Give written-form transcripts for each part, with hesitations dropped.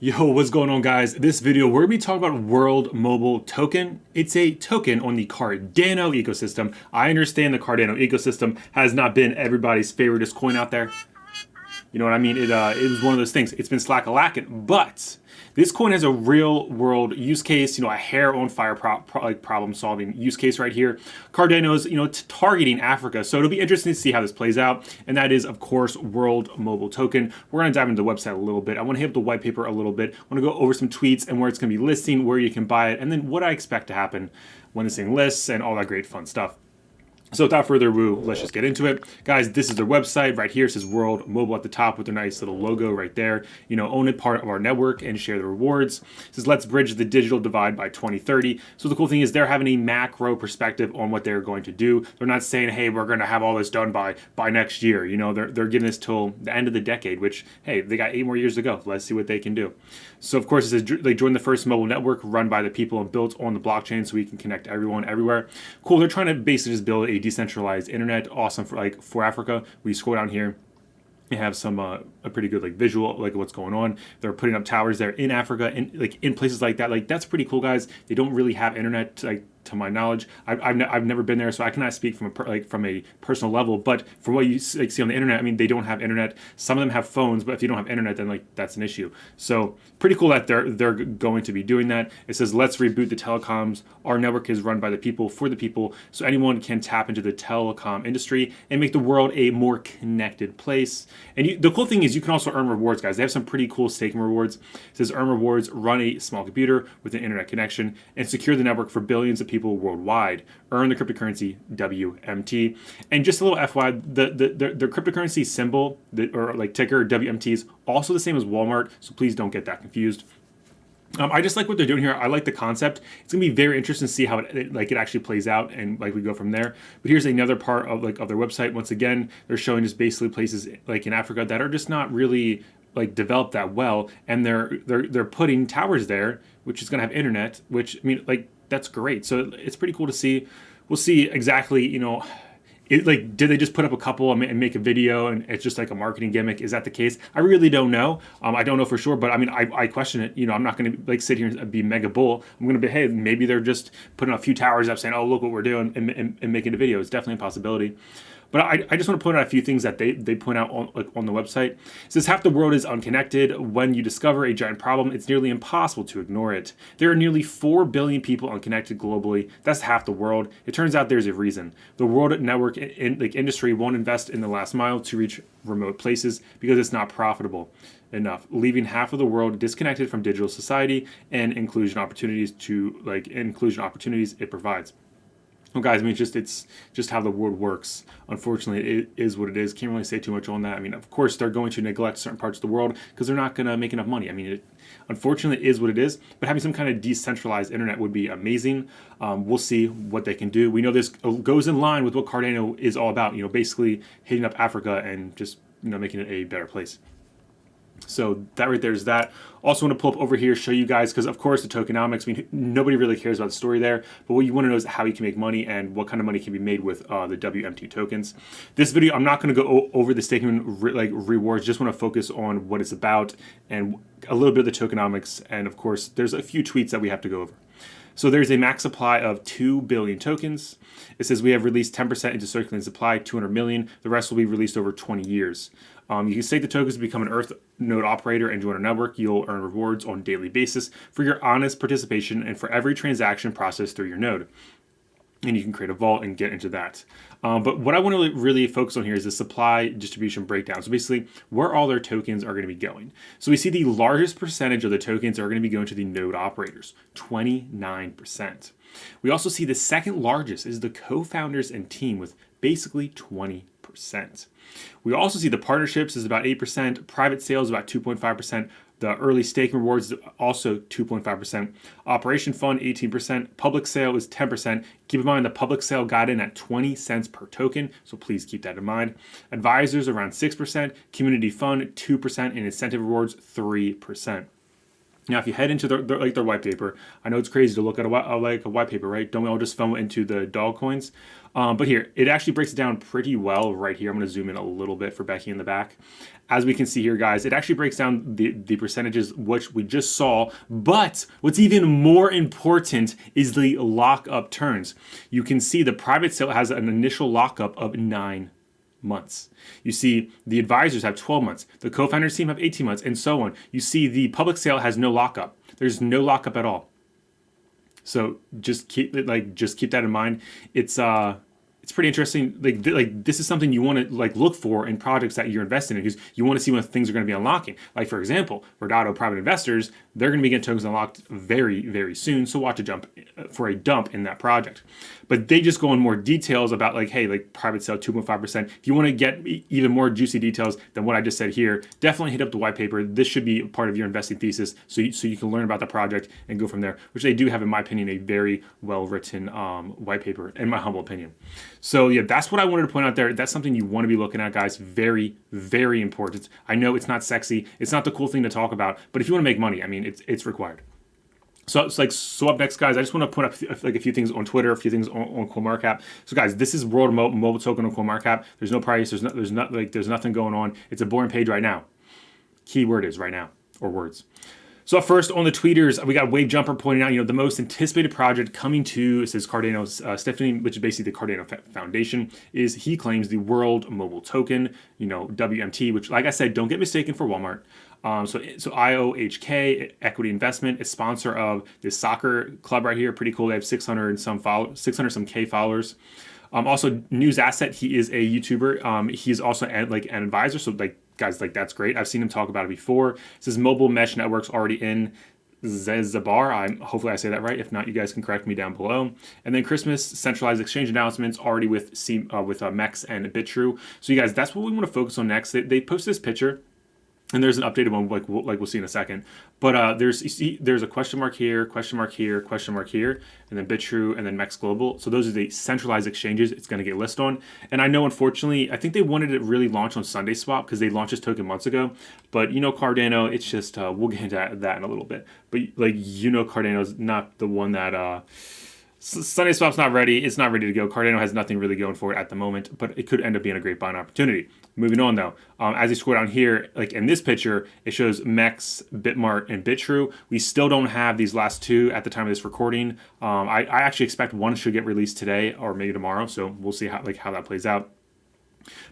Yo, what's going on, guys? This video, we're going to be talking about World Mobile Token. It's a token on the Cardano ecosystem. I understand the Cardano ecosystem has not been everybody's favoriteest coin out there. You know what I mean? It was one of those things. It's been slack-a-lacking, but this coin has a real-world use case. A hair-on-fire problem-solving use case right here. Cardano's, targeting Africa, so it'll be interesting to see how this plays out. And that is, of course, World Mobile Token. We're going to dive into the website a little bit. I want to hit up the white paper a little bit. I want to go over some tweets and where it's going to be listing, where you can buy it, and then what I expect to happen when this thing lists, and all that great fun stuff. So without further ado, let's just get into it. Guys, this is their website. Right here it says World Mobile at the top with their nice little logo right there. Own it, part of our network, and share the rewards. It says, let's bridge the digital divide by 2030. So the cool thing is they're having a macro perspective on what they're going to do. They're not saying, hey, we're going to have all this done by next year. They're giving this till the end of the decade, which, hey, they got 8 more years to go. Let's see what they can do. So, of course, it says they joined the first mobile network run by the people and built on the blockchain so we can connect everyone everywhere. Cool. They're trying to basically just build a decentralized internet. Awesome for Africa. We scroll down here. You have some a pretty good visual what's going on. They're putting up towers there in Africa and in places like that. That's pretty cool, guys. They don't really have internet to my knowledge. I've never been there, so I cannot speak from a personal level. But from what you see on the internet, I mean, they don't have internet. Some of them have phones, but if you don't have internet, then that's an issue. So pretty cool that they're going to be doing that. It says, let's reboot the telecoms. Our network is run by the people for the people, so anyone can tap into the telecom industry and make the world a more connected place. And the cool thing is you can also earn rewards, guys. They have some pretty cool staking rewards. It says earn rewards, run a small computer with an internet connection, and secure the network for billions of people worldwide. Earn the cryptocurrency WMT. And just a little FYI, the cryptocurrency symbol or ticker WMT is also the same as Walmart, so please don't get that confused. I just like what they're doing here. I like the concept. It's gonna be very interesting to see how it actually plays out, and we go from there. But here's another part of their website. Once again, they're showing just basically places in Africa that are just not really developed that well, and they're putting towers there, which is gonna have internet. Which, I mean, that's great. So it's pretty cool to see. We'll see exactly, did they just put up a couple and make a video and it's just a marketing gimmick? Is that the case? I really don't know. I don't know for sure, but I mean, I question it. I'm not going to sit here and be mega bull. I'm going to be, hey, maybe they're just putting a few towers up saying, oh, look what we're doing, and making a video. It's definitely a possibility. But I just want to point out a few things that they point out on the website. It says half the world is unconnected. When you discover a giant problem, it's nearly impossible to ignore it. There are nearly 4 billion people unconnected globally. That's half the world. It turns out there's a reason. The world network industry won't invest in the last mile to reach remote places because it's not profitable enough, leaving half of the world disconnected from digital society and inclusion opportunities it provides. Well, guys, I mean, it's just how the world works. Unfortunately, it is what it is. Can't really say too much on that. I mean, of course, they're going to neglect certain parts of the world because they're not going to make enough money. I mean, unfortunately, it is what it is. But having some kind of decentralized internet would be amazing. We'll see what they can do. We know this goes in line with what Cardano is all about. Basically hitting up Africa and just making it a better place. So that right there is that. Also want to pull up over here, show you guys, because of course the tokenomics, I mean, nobody really cares about the story there, but what you want to know is how you can make money and what kind of money can be made with the WMT tokens. This video, I'm not going to go over the staking rewards, just want to focus on what it's about and a little bit of the tokenomics, and of course there's a few tweets that we have to go over. So there's a max supply of 2 billion tokens. It says we have released 10% into circulating supply, 200 million. The rest will be released over 20 years. You can stake the tokens to become an Earth node operator and join our network. You'll earn rewards on a daily basis for your honest participation and for every transaction processed through your node. And you can create a vault and get into that. But what I want to really focus on here is the supply distribution breakdown. So basically, where all their tokens are going to be going. So we see the largest percentage of the tokens are going to be going to the node operators, 29%. We also see the second largest is the co-founders and team with basically 20%. We also see the partnerships is about 8%, private sales about 2.5%, the early stake rewards is also 2.5%, operation fund 18%, public sale is 10%. Keep in mind the public sale got in at 20 cents per token, so please keep that in mind. Advisors around 6%, community fund 2%, and incentive rewards 3%. Now, if you head into their white paper, I know it's crazy to look at a white paper, right? Don't we all just funnel into the dog coins? But here, it actually breaks it down pretty well right here. I'm going to zoom in a little bit for Becky in the back. As we can see here, guys, it actually breaks down the percentages which we just saw. But what's even more important is the lockup turns. You can see the private sale has an initial lockup of 9 months. You see the advisors have 12 months. The co-founders team have 18 months, and so on. You see the public sale has no lockup. There's no lockup at all. So just keep that in mind. It's pretty interesting. Like this is something you want to look for in projects that you're investing in, because you want to see when things are going to be unlocking. Like for example, Verdado private investors, they're going to be getting tokens unlocked very, very soon. So watch a dump in that project. But they just go in more details about private sale 2.5%. If you want to get even more juicy details than what I just said here, definitely hit up the white paper. This should be part of your investing thesis, so you can learn about the project and go from there, which they do have, in my opinion, a very well written white paper, in my humble opinion. So yeah, that's what I wanted to point out there. That's something you want to be looking at, guys. Very, very important. I know it's not sexy. It's not the cool thing to talk about, but if you want to make money, I mean, it's required. So up next, guys, I just want to point up a few things on Twitter, a few things on CoinMarketCap. So guys, this is World Mobile Token on CoinMarketCap. There's no price. There's nothing going on. It's a boring page right now. Keyword is right now, or words. So up first on the tweeters, we got Wave Jumper pointing out, the most anticipated project coming to, it says Cardano's Stephanie, which is basically the Cardano Foundation, is, he claims, the World Mobile Token, WMT, which, like I said, don't get mistaken for Walmart. So IOHK Equity Investment is sponsor of this soccer club right here. Pretty cool. They have 600 some K followers. Also, News Asset, he is a YouTuber. He's also an advisor. So guys, that's great. I've seen him talk about it before. It says Mobile Mesh Network's already in Zezabar. Hopefully I say that right. If not, you guys can correct me down below. And then Christmas centralized exchange announcements already with MEX and BitTrue. So you guys, that's what we want to focus on next. They post this picture. And there's an updated one, we'll see in a second. But there's a question mark here, question mark here, question mark here, and then BitTrue, and then MEX Global. So those are the centralized exchanges it's going to get listed on. And I know, unfortunately, I think they wanted to really launch on Sunday Swap because they launched this token months ago. But Cardano, it's just we'll get into that in a little bit. But Cardano's not the one that. Sunday Swap's not ready. It's not ready to go. Cardano has nothing really going for it at the moment, but it could end up being a great buying opportunity. Moving on though, as you scroll down here, like in this picture, it shows MEX, Bitmart, and BitTrue. We still don't have these last two at the time of this recording. I actually expect one should get released today or maybe tomorrow, so we'll see how that plays out.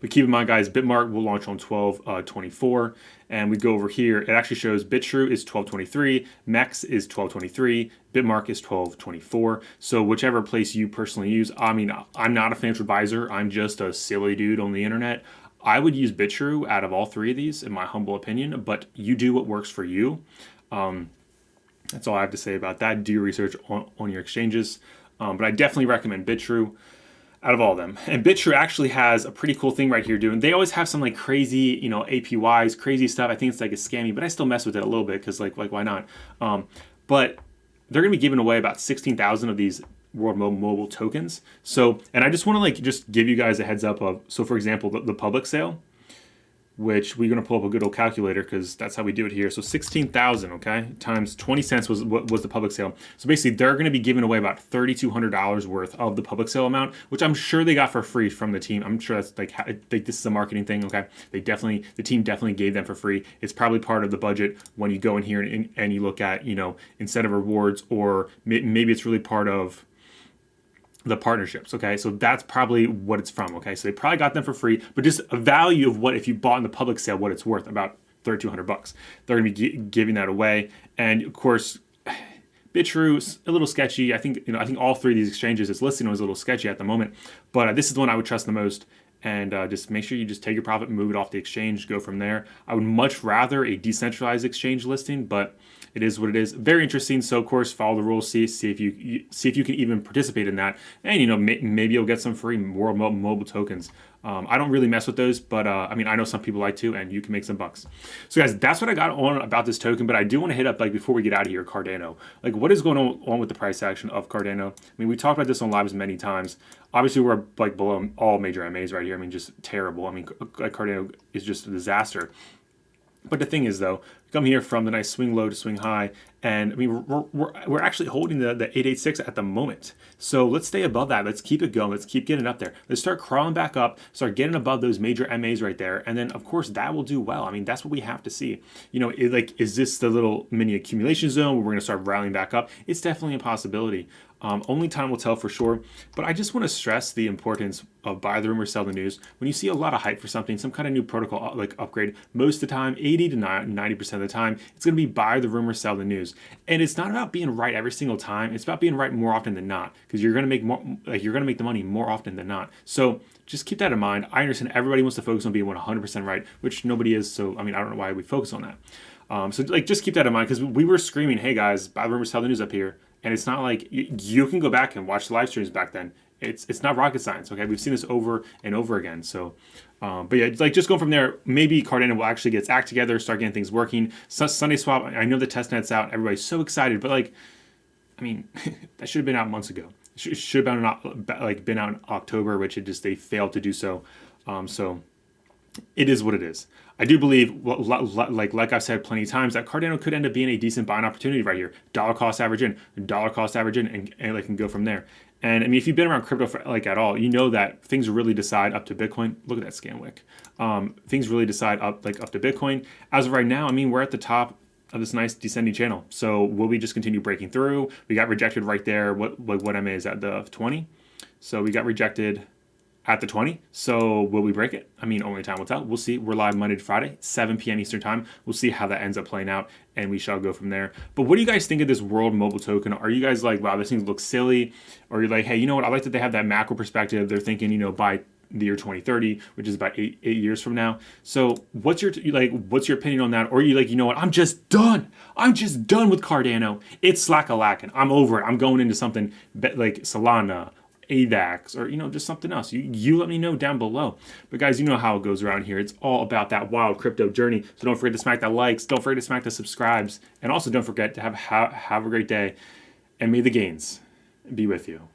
But keep in mind, guys, Bitmart will launch on 12/24, and we go over here. It actually shows BitTrue is 12/23, MEX is 12/23, Bitmark is 12/24. So whichever place you personally use. I mean, I'm not a financial advisor. I'm just a silly dude on the internet. I would use BitTrue out of all three of these, in my humble opinion. But you do what works for you. That's all I have to say about that. Do your research on your exchanges. But I definitely recommend BitTrue out of all of them. And BitTrue actually has a pretty cool thing right here doing. They always have some crazy, APYs, crazy stuff. I think it's a scammy, but I still mess with it a little bit because why not? But they're going to be giving away about 16,000 of these World Mobile tokens. So, and I just want to just give you guys a heads up of, so for example, the public sale, which we're going to pull up a good old calculator because that's how we do it here. So 16,000, okay, times 20 cents was the public sale. So basically, they're going to be giving away about $3,200 worth of the public sale amount, which I'm sure they got for free from the team. I'm sure that's this is a marketing thing, okay? The team definitely gave them for free. It's probably part of the budget when you go in here and you look at, incentive rewards, or maybe it's really part of the partnerships, okay? So that's probably what it's from, okay? So they probably got them for free, but just a value of what, if you bought in the public sale, what it's worth, about $3,200. They're gonna be giving that away. And of course, BitTrue's a little sketchy. I think all three of these exchanges it's listing on is a little sketchy at the moment, but this is the one I would trust the most. And just make sure you just take your profit, move it off the exchange, go from there. I would much rather a decentralized exchange listing, but it is what it is. Very interesting. So of course, follow the rules. See if you can even participate in that, and maybe you'll get some free World Mobile tokens. I don't really mess with those, but I know some people like to, and you can make some bucks. So guys, that's what I got on about this token. But I do want to hit up before we get out of here, Cardano. What is going on with the price action of Cardano? I mean, we talked about this on lives many times. Obviously, we're below all major MAs right here. I mean, just terrible. I mean, Cardano is just a disaster. But the thing is, though, come here from the nice swing low to swing high. And I mean, we're actually holding the 886 at the moment. So let's stay above that. Let's keep it going. Let's keep getting up there. Let's start crawling back up, start getting above those major MAs right there. And then of course that will do well. I mean, that's what we have to see. You know, is this the little mini accumulation zone where we're going to start rallying back up? It's definitely a possibility. Only time will tell for sure. But I just want to stress the importance of buy the rumor, sell the news. When you see a lot of hype for something, some kind of new protocol like upgrade, most of the time, 80 to 90% of the time, it's going to be buy the rumor, sell the news. And it's not about being right every single time. It's about being right more often than not, because you're going to make more, you're going to make the money more often than not. So just keep that in mind. I understand everybody wants to focus on being 100% right, which nobody is. So I mean, I don't know why we focus on that. So like, just keep that in mind, because we were screaming, "Hey guys, buy the rumor, sell the news" up here. And it's not like you can go back and watch the live streams back then. It's not rocket science, okay? We've seen this over and over again. So, but yeah, like just going from there, maybe Cardano will actually get its act together, start getting things working. Sunday swap, I know the testnet's out. Everybody's so excited, but like, I mean, that should have been out months ago. It should have been out in October, which they failed to do so. So it is what it is. I do believe, like I've said plenty of times, that Cardano could end up being a decent buying opportunity right here. Dollar cost average in, and like can go from there. And I mean, if you've been around crypto for like at all, you know that things really decide up to Bitcoin. Look at that scan wick. Things really decide up to Bitcoin. As of right now, I mean, we're at the top of this nice descending channel. So will we just continue breaking through? We got rejected right there. What MA is at the 20? So we got rejected at the 20. So will we break it? I mean, only time will tell. We'll see. We're live Monday to Friday, 7 p.m. Eastern time. We'll see how that ends up playing out, and we shall go from there. But what do you guys think of this world mobile token? Are you guys like, wow, this thing looks silly? Or you're like, hey, you know what? I like that they have that macro perspective. They're thinking, you know, by the year 2030, which is about eight years from now. So what's your opinion on that? Or are you like, you know what? I'm just done. I'm just done with Cardano. It's slack-a-lackin'. I'm over it. I'm going into something like Solana, ADAX, or, you know, just something else. You let me know down below. But guys, you know how it goes around here. It's all about that wild crypto journey. So don't forget to smack that likes. Don't forget to smack the subscribes. And also don't forget to have a great day. And may the gains be with you.